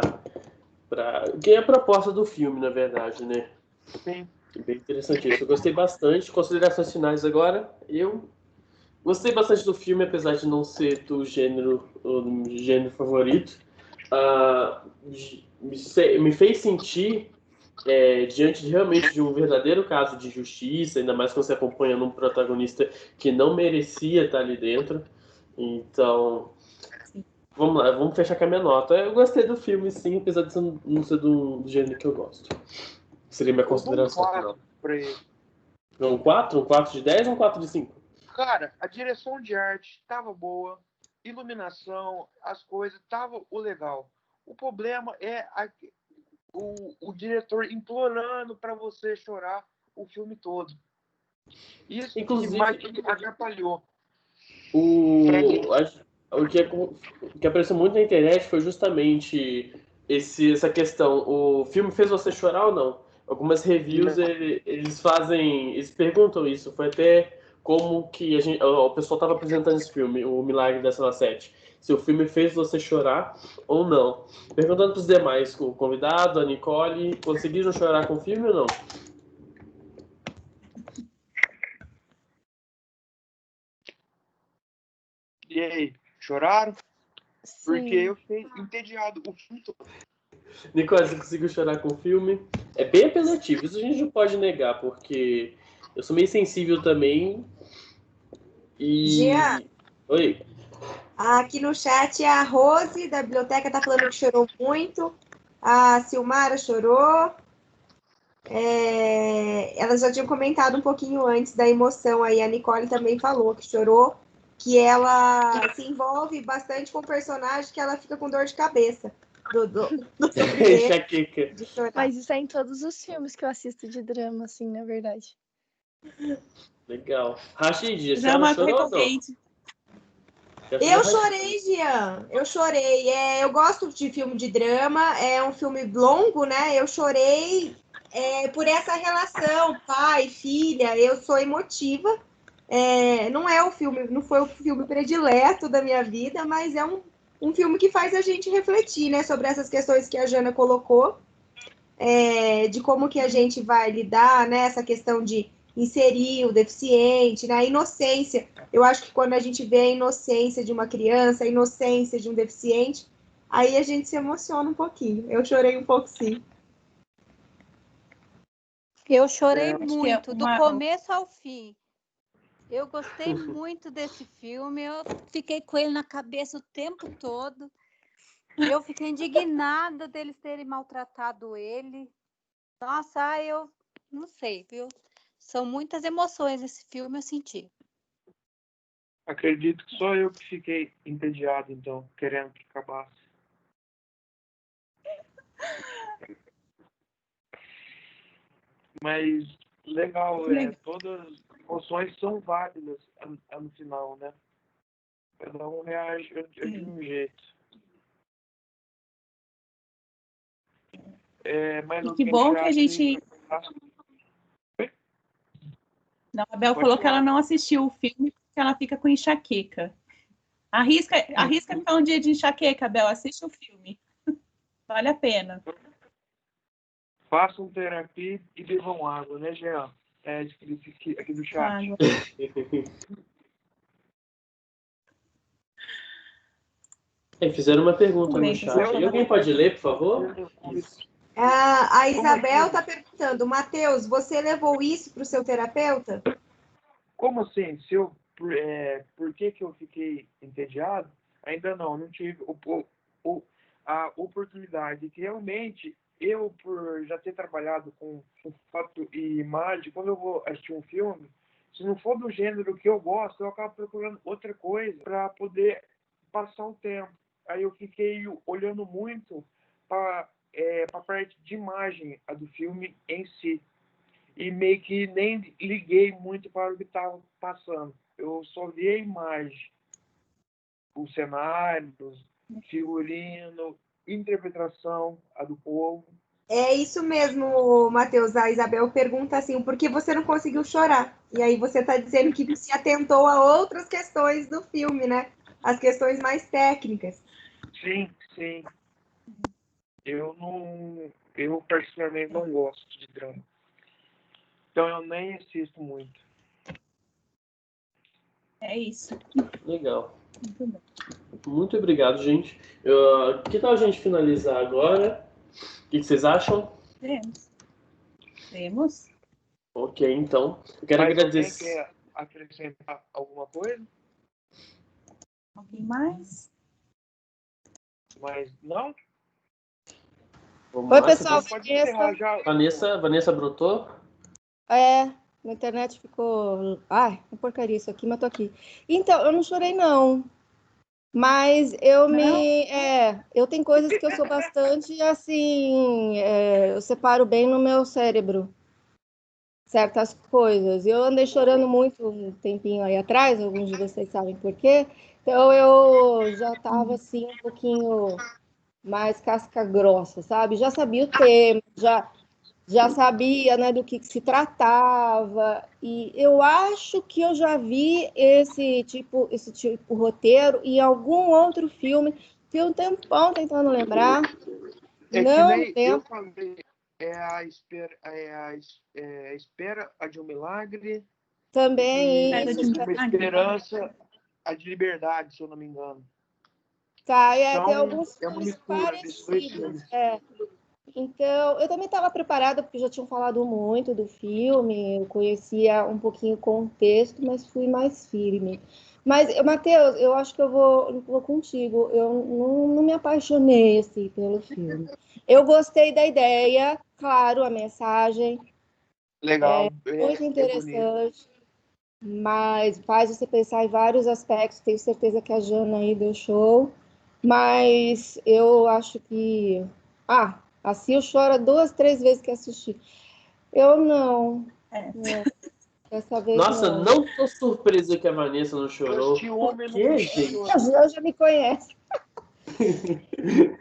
que é a proposta do filme, na verdade, né? Sim. Bem interessante isso. Eu gostei bastante. Considerações finais agora. Eu gostei bastante do filme, apesar de não ser o gênero favorito. Me fez sentir diante realmente de um verdadeiro caso de justiça, ainda mais quando você acompanhando um protagonista que não merecia estar ali dentro. Então, vamos lá, vamos fechar com a minha nota. Eu gostei do filme, sim, apesar de não ser do gênero que eu gosto. Seria minha consideração final. Um 4? Um 4 de 10 ou um 4 de 5? Cara, a direção de arte estava boa, iluminação, as coisas, estava o legal. O problema é o diretor implorando para você chorar o filme todo. Isso Inclusive, que atrapalhou. O que apareceu muito na internet foi justamente essa questão. O filme fez você chorar ou não? Algumas reviews eles perguntam isso. Foi até como que o pessoal estava apresentando esse filme, O Milagre da Cela 7. Se o filme fez você chorar ou não. Perguntando para os demais, o convidado, a Nicole, conseguiram chorar com o filme ou não? E aí, choraram? Sim. Porque eu fiquei entediado o filme todo. Nicole, você conseguiu chorar com o filme? É bem apelativo, isso a gente não pode negar, porque eu sou meio sensível também. Jean, Oi. aqui no chat a Rose, da biblioteca, tá falando que chorou muito. A Silmara chorou. Elas já tinham comentado um pouquinho antes da emoção aí. A Nicole também falou que chorou, que ela se envolve bastante com o personagem, que ela fica com dor de cabeça. Do Enxaqueca. de chorar. Mas isso é em todos os filmes que eu assisto de drama, assim, na verdade. Legal. Rashid, Já é uma recorrente. Eu chorei, Jean. Eu chorei. Eu gosto de filme de drama. É um filme longo, né? Eu chorei por essa relação, pai, filha. Eu sou emotiva. Não foi o filme predileto da minha vida, mas é um filme que faz a gente refletir, né? Sobre essas questões que a Jana colocou. De como que a gente vai lidar, né? Essa questão de inserir o deficiente, né? A inocência. Eu acho que quando a gente vê a inocência de uma criança, a inocência de um deficiente, aí a gente se emociona um pouquinho. Eu chorei um pouco, sim. Eu chorei muito, do começo ao fim. Eu gostei muito desse filme, eu fiquei com ele na cabeça o tempo todo. Eu fiquei indignada deles terem maltratado ele. Nossa, eu não sei, viu? São muitas emoções esse filme, eu senti. Acredito que só eu que fiquei entediado, então, querendo que acabasse. Mas legal, todas as emoções são válidas no final, né? Cada um reage de um jeito. Mas E que bom que a gente... Não, a Bel falou que ela não assistiu o filme porque ela fica com enxaqueca. Arrisca ficar um dia de enxaqueca, Bel. Assiste o filme. Vale a pena. Façam terapia e bebam água, né, Jean? Aqui do chat. Água. Fizeram uma pergunta no chat. E alguém pode ler, por favor? A Isabel está perguntando, Matheus, você levou isso para o seu terapeuta? Como assim? Por que eu fiquei entediado? Ainda não tive a oportunidade. Que realmente, eu, por já ter trabalhado com foto e imagem, quando eu vou assistir um filme, se não for do gênero que eu gosto, eu acabo procurando outra coisa para poder passar um tempo. Aí eu fiquei olhando muito para a parte de imagem do filme em si. e meio que nem liguei muito para o que estava passando. Eu só vi a imagem, os cenários, figurino, interpretação, a do povo. É isso mesmo, Matheus. A Isabel pergunta assim, por que você não conseguiu chorar? E aí você está dizendo que se atentou a outras questões do filme, né? As questões mais técnicas. Sim. Eu particularmente não gosto de drama. Então eu nem assisto muito. É isso. Legal. Muito bom. Muito obrigado, gente. Que tal a gente finalizar agora? O que vocês acham? Temos. Ok, então. Eu quero agradecer. Alguém quer acrescentar alguma coisa? Alguém mais? Mas não? Vamos Oi, lá, pessoal. Pode encerrar já. Vanessa brotou? Na internet ficou... Ai, uma porcaria isso aqui, mas tô aqui. Então, eu não chorei, não. Mas eu tenho coisas que eu sou bastante, assim, eu separo bem no meu cérebro certas coisas. Eu andei chorando muito um tempinho aí atrás, alguns de vocês sabem por quê. Então, eu já estava, assim, um pouquinho mais casca grossa, sabe? Já sabia o tema, já sabia, né, do que se tratava, e eu acho que eu já vi esse tipo roteiro em algum outro filme, tem um tempão tentando lembrar. É não que nem lembro. eu falei, a espera de um milagre. Também e isso. uma esperança, a de liberdade, se eu não me engano. Tá, tem alguns é uma filmes mistura desses dois parecidos. filmes. Então, eu também estava preparada, porque já tinham falado muito do filme, eu conhecia um pouquinho o contexto, mas fui mais firme. Mas, Matheus, eu acho que eu vou contigo. Eu não me apaixonei assim, pelo filme. Eu gostei da ideia, claro, a mensagem. Legal. Muito interessante. Mas faz você pensar em vários aspectos. Tenho certeza que a Jana aí deu show. Mas eu acho que... assim eu choro 2, 3 vezes que assisti. Eu não. Dessa vez Nossa, não tô surpresa que a Vanessa não chorou. Por quê, gente? A já me conhece.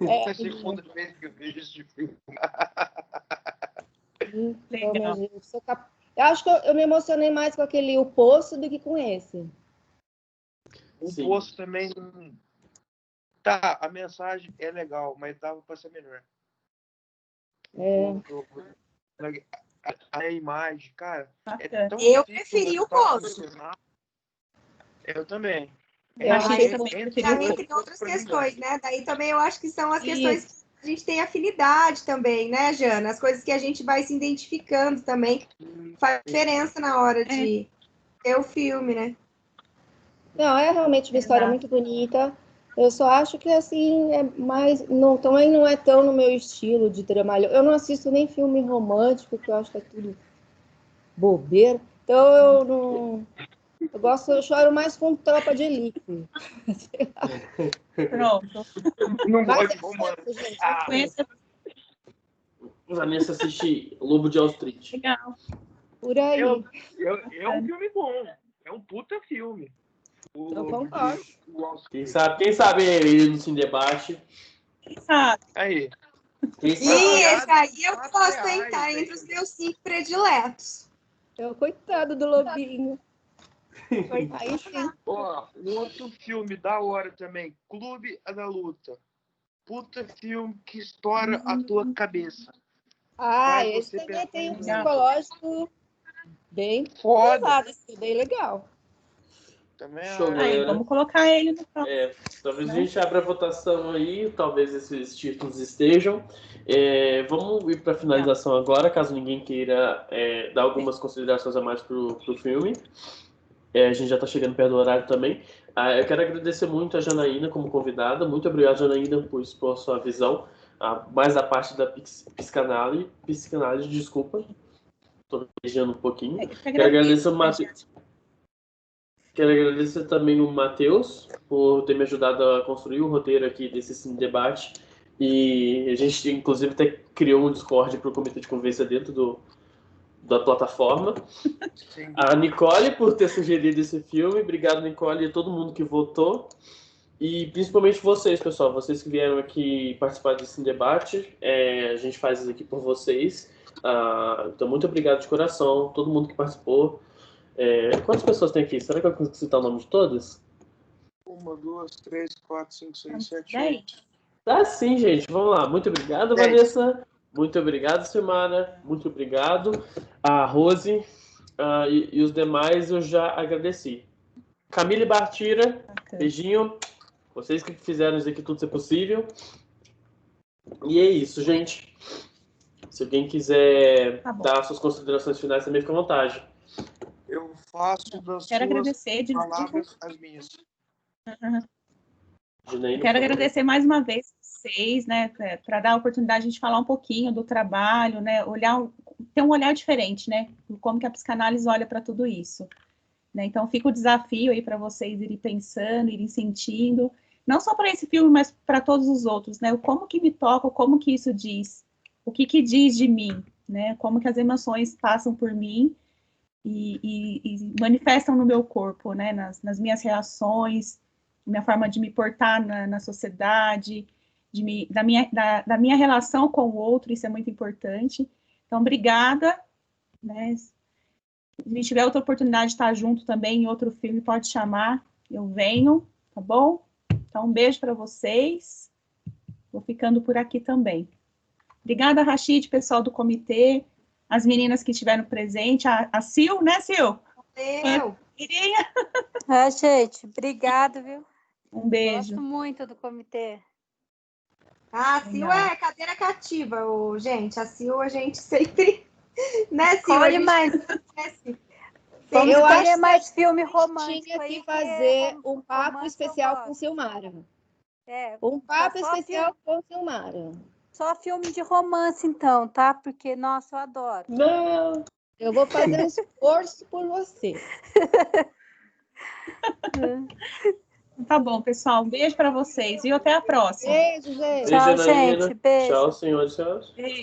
É a segunda vez que eu vejo esse filme. Então, minha gente, eu acho que eu me emocionei mais com aquele O Poço do que com esse. O Poço também... Tá, a mensagem é legal, mas dava para ser melhor. A imagem, cara, é tão eu preferi o Poço. Eu também. Também tem outras questões, né? Daí também eu acho que são as questões que a gente tem afinidade também, né, Jana? As coisas que a gente vai se identificando também. Faz diferença na hora de ver o filme, né? Não, é realmente uma história muito bonita. Eu só acho que, assim, também não é tão no meu estilo de dramalhão. Eu não assisto nem filme romântico, porque eu acho que é tudo bobeira. Então, eu choro mais com Tropa de Elite. Pronto. Não gosto de romance. Vanessa assiste Lobo de Wall Street. Legal. Por aí. É um filme bom. É um puta filme. Eu concordo. Quem sabe ele no Cine Debate. Quem sabe? Aí. Esse aí eu posso tentar entre os meus 5 prediletos. Coitado do Lobinho. Aí sim. Um outro filme da hora também, Clube da Luta. Puta filme que estoura a tua cabeça. Esse também tem um psicológico bem pesado, bem legal. Também vamos colocar ele no top. Talvez a gente abra a votação aí, talvez esses títulos estejam. Vamos ir para a finalização agora, caso ninguém queira dar algumas considerações a mais para o filme. A gente já está chegando perto do horário também. Eu quero agradecer muito a Janaína como convidada. Muito obrigado, Janaína, por expor sua visão. Mais a parte da psicanálise, desculpa. Estou viajando um pouquinho. Quero agradecer também o Matheus por ter me ajudado a construir o roteiro aqui desse Cine Debate. E a gente, inclusive, até criou um Discord para o Comitê de Convivência dentro da plataforma. Sim. A Nicole por ter sugerido esse filme. Obrigado, Nicole, e a todo mundo que votou. E principalmente vocês, pessoal. Vocês que vieram aqui participar desse debate. A gente faz isso aqui por vocês. Então, muito obrigado de coração. Todo mundo que participou. Quantas pessoas tem aqui? Será que eu consigo citar o nome de todas? 1, 2, 3, 4, 5, 6, 7, 10. 8. Tá sim, gente. Vamos lá. Muito obrigado, 10. Vanessa. Muito obrigado, Silmara. Muito obrigado. A Rose e os demais eu já agradeci. Camille Bartira, beijinho. Vocês que fizeram isso aqui tudo ser possível. E é isso, gente. Se alguém quiser dar suas considerações finais, também fica à vontade. Eu faço das Quero suas agradecer de palavras as minhas. Eu quero agradecer mais uma vez vocês, né, para dar a oportunidade de a gente falar um pouquinho do trabalho, né, ter um olhar diferente, né, como que a psicanálise olha para tudo isso, né? Então fica o desafio aí para vocês irem pensando, irem sentindo, não só para esse filme, mas para todos os outros, né, como que me toca, como que isso diz, o que que diz de mim, né, como que as emoções passam por mim e manifestam no meu corpo, né, nas minhas reações, minha forma de me portar na sociedade, da minha relação com o outro, isso é muito importante. Então, obrigada, né? Se a gente tiver outra oportunidade de estar junto também em outro filme, pode chamar, eu venho, tá bom? Então, um beijo para vocês. Vou ficando por aqui também. Obrigada, Rachid, pessoal do comitê, as meninas que estiveram presentes, a Sil, né, Sil? Eu. Gente, obrigado, viu? Um beijo. Gosto muito do comitê. A Sil é cadeira cativa, gente. A Sil a gente sempre... Né, Sil? Olha mais. Vamos Eu escolher acho mais filme que romântico. Tinha que aí, fazer porque um papo romance especial eu com gosto. Silmara. Só Um papo especial com Silmara. Só filme de romance, então, tá? Porque, nossa, eu adoro. Não! Eu vou fazer um esforço por você. Tá bom, pessoal. Um beijo para vocês e até a próxima. Beijo, gente. Tchau, Beijo, Anaína. gente. Beijo. Tchau, senhores e senhoras. Beijo.